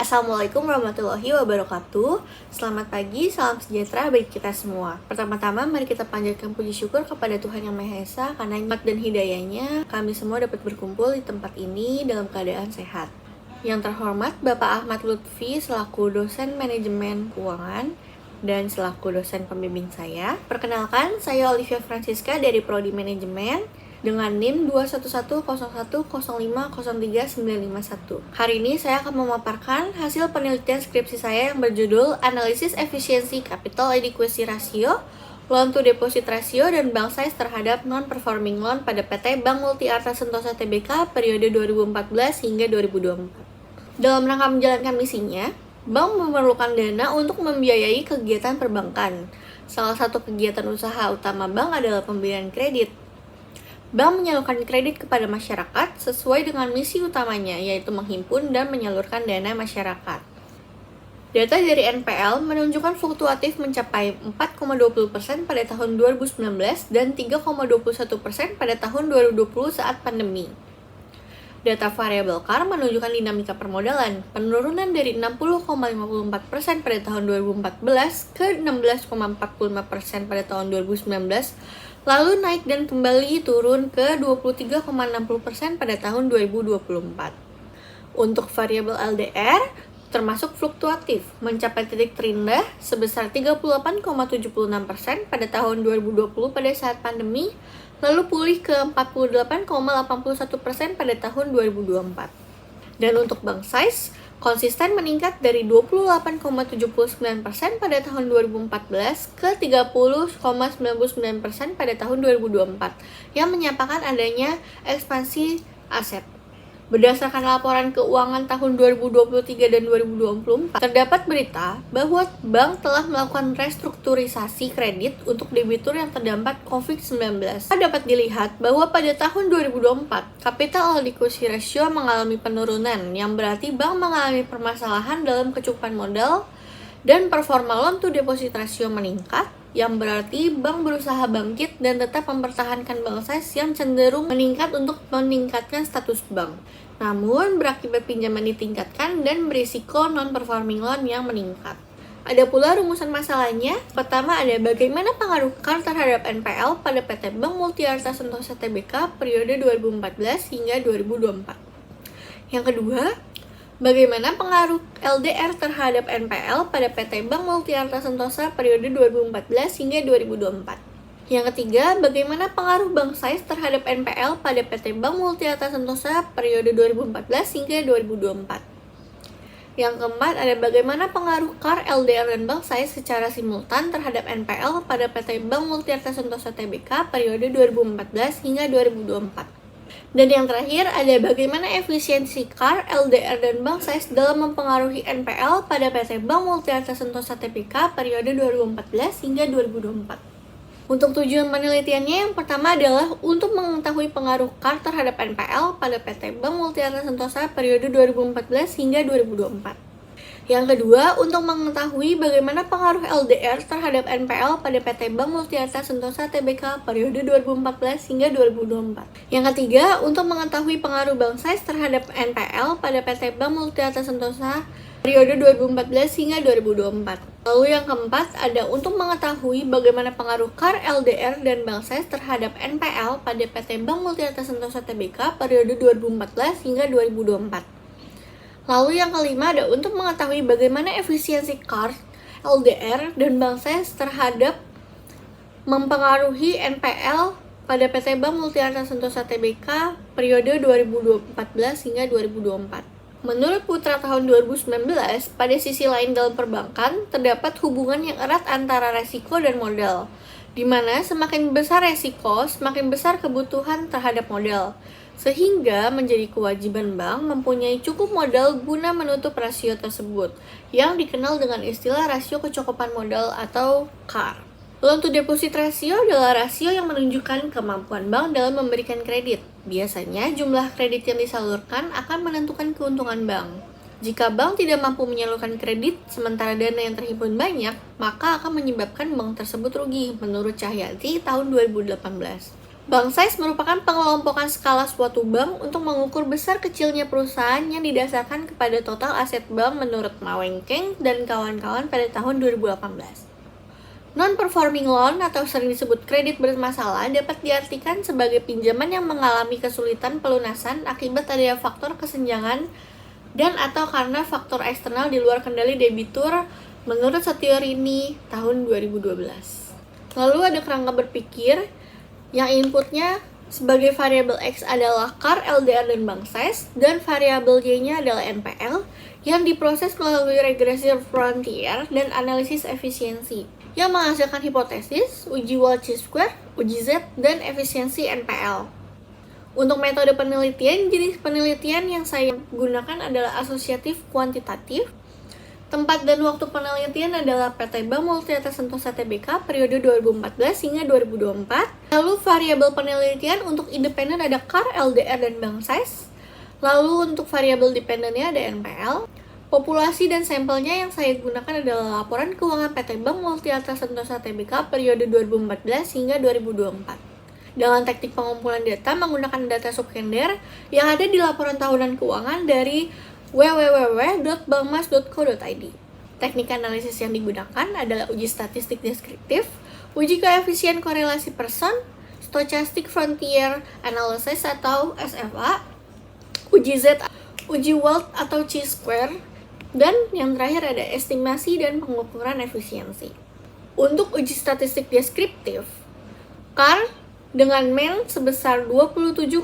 Assalamualaikum warahmatullahi wabarakatuh. Selamat pagi, salam sejahtera bagi kita semua. Pertama-tama mari kita panjatkan puji syukur kepada Tuhan Yang Maha Esa karena nikmat dan hidayahnya kami semua dapat berkumpul di tempat ini dalam keadaan sehat. Yang terhormat Bapak Ahmad Lutfi selaku dosen manajemen keuangan dan selaku dosen pembimbing saya. Perkenalkan, saya Olivia Francisca dari Prodi Manajemen dengan NIM 21101050391. Hari ini saya akan memaparkan hasil penelitian skripsi saya yang berjudul Analisis Efisiensi Capital Adequacy Ratio, Loan to Deposit Ratio, dan Bank Size terhadap Non-Performing Loan pada PT Bank Multi Arta Sentosa Tbk periode 2014 hingga 2024. Dalam rangka menjalankan misinya, bank memerlukan dana untuk membiayai kegiatan perbankan. Salah satu kegiatan usaha utama bank adalah pemberian kredit. Bank menyalurkan kredit kepada masyarakat sesuai dengan misi utamanya, yaitu menghimpun dan menyalurkan dana masyarakat. Data dari NPL menunjukkan fluktuatif mencapai 4,20% pada tahun 2019 dan 3,21% pada tahun 2020 saat pandemi. Data variabel CAR menunjukkan dinamika permodalan, penurunan dari 60,54% pada tahun 2014 ke 16,45% pada tahun 2019, lalu naik dan kembali turun ke 23,60% pada tahun 2024. Untuk variabel LDR, termasuk fluktuatif, mencapai titik terendah sebesar 38,76% pada tahun 2020 pada saat pandemi, lalu pulih ke 48,81% pada tahun 2024. Dan untuk bank size, konsisten meningkat dari 28,79% pada tahun 2014 ke 30,99% pada tahun 2024, yang menyampaikan adanya ekspansi aset. Berdasarkan laporan keuangan tahun 2023 dan 2024, terdapat berita bahwa bank telah melakukan restrukturisasi kredit untuk debitur yang terdampak COVID-19. Dapat dilihat bahwa pada tahun 2024, capital adequacy ratio mengalami penurunan, yang berarti bank mengalami permasalahan dalam kecukupan modal, dan performa loan to deposit ratio meningkat, yang berarti bank berusaha bangkit dan tetap mempertahankan bank size yang cenderung meningkat untuk meningkatkan status bank. Namun, berakibat pinjaman ditingkatkan dan berisiko non-performing loan yang meningkat. Ada pula rumusan masalahnya. Pertama ada bagaimana pengaruh CAR terhadap NPL pada PT Bank Multi Arta Sentosa Tbk periode 2014 hingga 2024. Yang kedua, bagaimana pengaruh LDR terhadap NPL pada PT Bank Multi Arta Sentosa periode 2014 hingga 2024. Yang ketiga, bagaimana pengaruh bank size terhadap NPL pada PT Bank Multi Arta Sentosa periode 2014 hingga 2024. Yang keempat, ada bagaimana pengaruh CAR, LDR, dan bank size secara simultan terhadap NPL pada PT Bank Multi Arta Sentosa Tbk periode 2014 hingga 2024. Dan yang terakhir, ada bagaimana efisiensi CAR, LDR, dan bank size dalam mempengaruhi NPL pada PT Bank Multi Arta Sentosa Tbk periode 2014 hingga 2024. Untuk tujuan penelitiannya, yang pertama adalah untuk mengetahui pengaruh CAR terhadap NPL pada PT Bank Multi Arta Sentosa periode 2014 hingga 2024. Yang kedua, untuk mengetahui bagaimana pengaruh LDR terhadap NPL pada PT Bank Multi Arta Sentosa Tbk periode 2014 hingga 2024. Yang ketiga, untuk mengetahui pengaruh bank size terhadap NPL pada PT Bank Multi Arta Sentosa periode 2014 hingga 2024. Lalu yang keempat ada untuk mengetahui bagaimana pengaruh CAR, LDR, dan bank size terhadap NPL pada PT Bank Multi Arta Sentosa Tbk periode 2014 hingga 2024. Lalu yang kelima ada untuk mengetahui bagaimana efisiensi CAR, LDR, dan bank size terhadap mempengaruhi NPL pada PT Bank Multi Arta Sentosa Tbk periode 2014 hingga 2024. Menurut Putra tahun 2019, pada sisi lain dalam perbankan, terdapat hubungan yang erat antara resiko dan modal, di mana semakin besar resiko, semakin besar kebutuhan terhadap modal, sehingga menjadi kewajiban bank mempunyai cukup modal guna menutup rasio tersebut, yang dikenal dengan istilah rasio kecukupan modal atau CAR. Loan to deposit ratio adalah rasio yang menunjukkan kemampuan bank dalam memberikan kredit. Biasanya, jumlah kredit yang disalurkan akan menentukan keuntungan bank. Jika bank tidak mampu menyalurkan kredit, sementara dana yang terhimpun banyak, maka akan menyebabkan bank tersebut rugi, menurut Cahyati tahun 2018. Bank size merupakan pengelompokan skala suatu bank untuk mengukur besar kecilnya perusahaan yang didasarkan kepada total aset bank menurut Mawengkeng dan kawan-kawan pada tahun 2018. Non-performing loan atau sering disebut kredit bermasalah dapat diartikan sebagai pinjaman yang mengalami kesulitan pelunasan akibat adanya faktor kesenjangan dan atau karena faktor eksternal di luar kendali debitur menurut Satiorini tahun 2012. Lalu ada kerangka berpikir yang inputnya sebagai variabel X adalah CAR, LDR, dan bank size, dan variabel Y-nya adalah NPL yang diproses melalui regresi frontier dan analisis efisiensi yang menghasilkan hipotesis, uji Wald chi-square, uji Z, dan efisiensi NPL. Untuk metode penelitian, jenis penelitian yang saya gunakan adalah asosiatif kuantitatif. Tempat dan waktu penelitian adalah PT Bank Multilateral Sentosa Tbk periode 2014 hingga 2024. Lalu variabel penelitian untuk independen ada CAR, LDR, dan bank size. Lalu untuk variabel dependennya ada NPL. Populasi dan sampelnya yang saya gunakan adalah laporan keuangan PT Bank Multilateral Sentosa Tbk periode 2014 hingga 2024. Dengan teknik pengumpulan data menggunakan data subkender yang ada di laporan tahunan keuangan dari www.bankmas.co.id. Teknik analisis yang digunakan adalah uji statistik deskriptif, uji koefisien korelasi person, stochastic frontier analysis atau SFA, uji Z, uji Wald atau chi-square, dan yang terakhir ada estimasi dan pengukuran efisiensi. Untuk uji statistik deskriptif, CAR dengan mean sebesar 27,64%,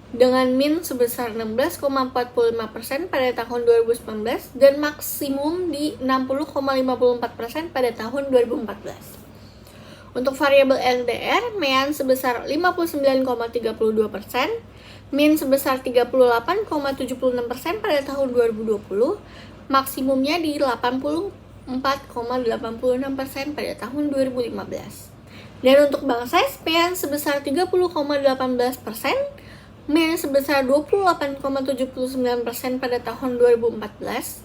dengan min sebesar 16,45% pada tahun 2019 dan maksimum di 60,54% pada tahun 2014. Untuk variabel LDR, mean sebesar 59,32%, min sebesar 38,76% pada tahun 2020, maksimumnya di 84,86% pada tahun 2015. Dan untuk bank size, mean sebesar 30,18%, min sebesar 28,79% pada tahun 2014,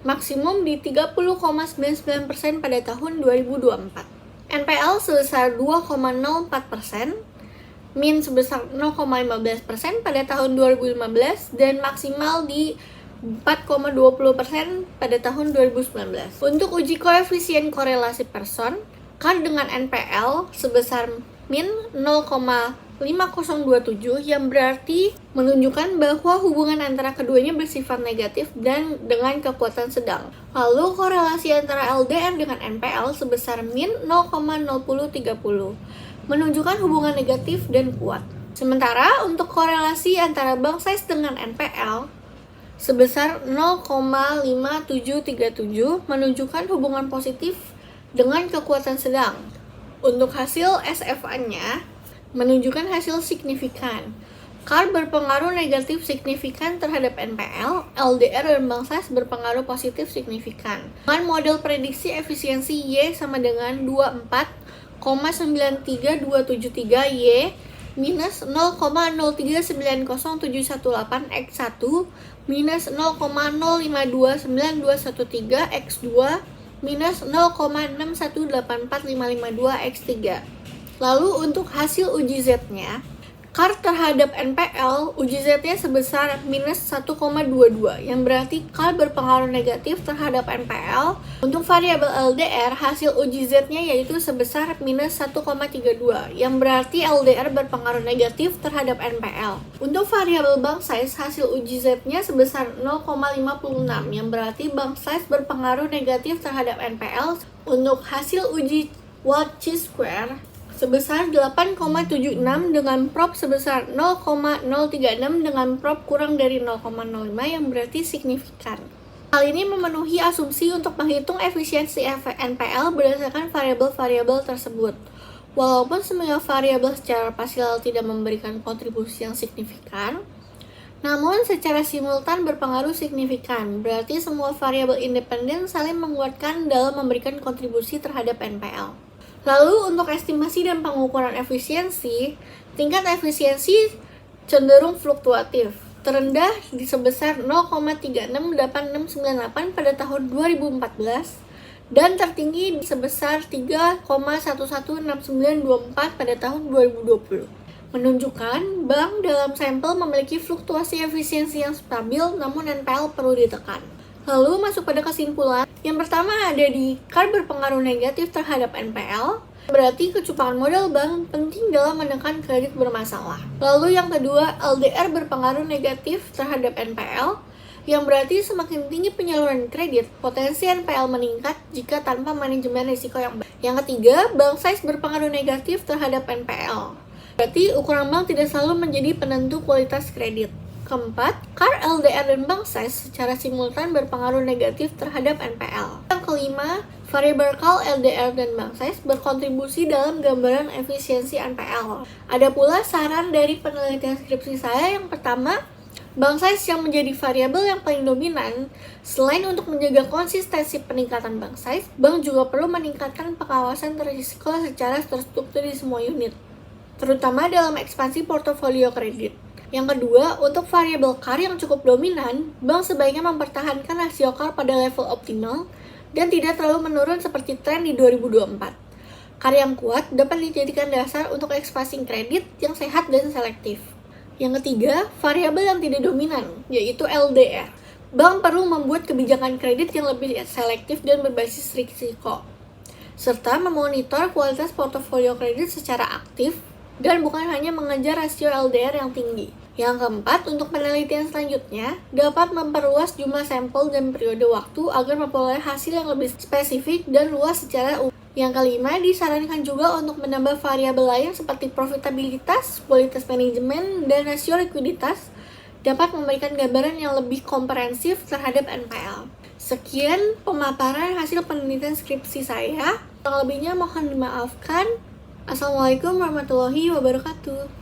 maksimum di 30,99% pada tahun 2024. NPL sebesar 2,04%, min sebesar 0,15% pada tahun 2015, dan maksimal di 4,20% pada tahun 2019. Untuk uji koefisien korelasi person, CAR dengan NPL sebesar min 0,5027 yang berarti menunjukkan bahwa hubungan antara keduanya bersifat negatif dan dengan kekuatan sedang. Lalu korelasi antara LDR dengan NPL sebesar min 0,0030 menunjukkan hubungan negatif dan kuat. Sementara untuk korelasi antara bank size dengan NPL sebesar 0,5737 menunjukkan hubungan positif dengan kekuatan sedang. Untuk hasil SFA-nya menunjukkan hasil signifikan. CAR berpengaruh negatif signifikan terhadap NPL, LDR dan bank size berpengaruh positif signifikan. Dengan model prediksi efisiensi Y sama dengan 24,9323 Y minus 0,0390718 X1 minus 0,0529213 X2 minus 0,6184552 X3. Lalu untuk hasil uji Z-nya, CAR terhadap NPL, uji Z-nya sebesar minus 1,22, yang berarti CAR berpengaruh negatif terhadap NPL. Untuk variabel LDR, hasil uji Z-nya yaitu sebesar minus 1,32, yang berarti LDR berpengaruh negatif terhadap NPL. Untuk variabel bank size, hasil uji Z-nya sebesar 0,56, yang berarti bank size berpengaruh negatif terhadap NPL. Untuk hasil uji Wald chi-square sebesar 8,76 dengan prop sebesar 0,036 dengan prop kurang dari 0,05 yang berarti signifikan. Hal ini memenuhi asumsi untuk menghitung efisiensi NPL berdasarkan variabel-variabel tersebut. Walaupun semua variabel secara parsial tidak memberikan kontribusi yang signifikan, namun secara simultan berpengaruh signifikan, berarti semua variabel independen saling menguatkan dalam memberikan kontribusi terhadap NPL. Lalu untuk estimasi dan pengukuran efisiensi, tingkat efisiensi cenderung fluktuatif. Terendah di sebesar 0,368698 pada tahun 2014 dan tertinggi sebesar 3,116924 pada tahun 2020. Menunjukkan bank dalam sampel memiliki fluktuasi efisiensi yang stabil, namun NPL perlu ditekan. Lalu masuk pada kesimpulan. Yang pertama ada di CAR berpengaruh negatif terhadap NPL, berarti kecukupan modal bank penting dalam menekan kredit bermasalah. Lalu yang kedua, LDR berpengaruh negatif terhadap NPL, yang berarti semakin tinggi penyaluran kredit, potensi NPL meningkat jika tanpa manajemen risiko yang baik. Yang ketiga, bank size berpengaruh negatif terhadap NPL. Berarti ukuran bank tidak selalu menjadi penentu kualitas kredit. Keempat, CAR, LDR, dan bank size secara simultan berpengaruh negatif terhadap NPL. Yang kelima, variabel CAR, LDR, dan bank size berkontribusi dalam gambaran efisiensi NPL. Ada pula saran dari penelitian skripsi saya yang pertama, bank size yang menjadi variabel yang paling dominan. Selain untuk menjaga konsistensi peningkatan bank size, bank juga perlu meningkatkan pengawasan risiko secara terstruktur di semua unit, terutama dalam ekspansi portofolio kredit. Yang kedua, untuk variabel CAR yang cukup dominan, bank sebaiknya mempertahankan rasio CAR pada level optimal dan tidak terlalu menurun seperti tren di 2024. CAR yang kuat dapat dijadikan dasar untuk ekspansi kredit yang sehat dan selektif. Yang ketiga, variabel yang tidak dominan, yaitu LDR. Bank perlu membuat kebijakan kredit yang lebih selektif dan berbasis risiko, serta memonitor kualitas portofolio kredit secara aktif dan bukan hanya mengejar rasio LDR yang tinggi. Yang keempat, untuk penelitian selanjutnya, dapat memperluas jumlah sampel dan periode waktu agar memperoleh hasil yang lebih spesifik dan luas secara umum. Yang kelima, disarankan juga untuk menambah variabel lain seperti profitabilitas, kualitas manajemen, dan rasio likuiditas dapat memberikan gambaran yang lebih komprehensif terhadap NPL. Sekian pemaparan hasil penelitian skripsi saya. Yang lebihnya mohon dimaafkan. Assalamualaikum warahmatullahi wabarakatuh.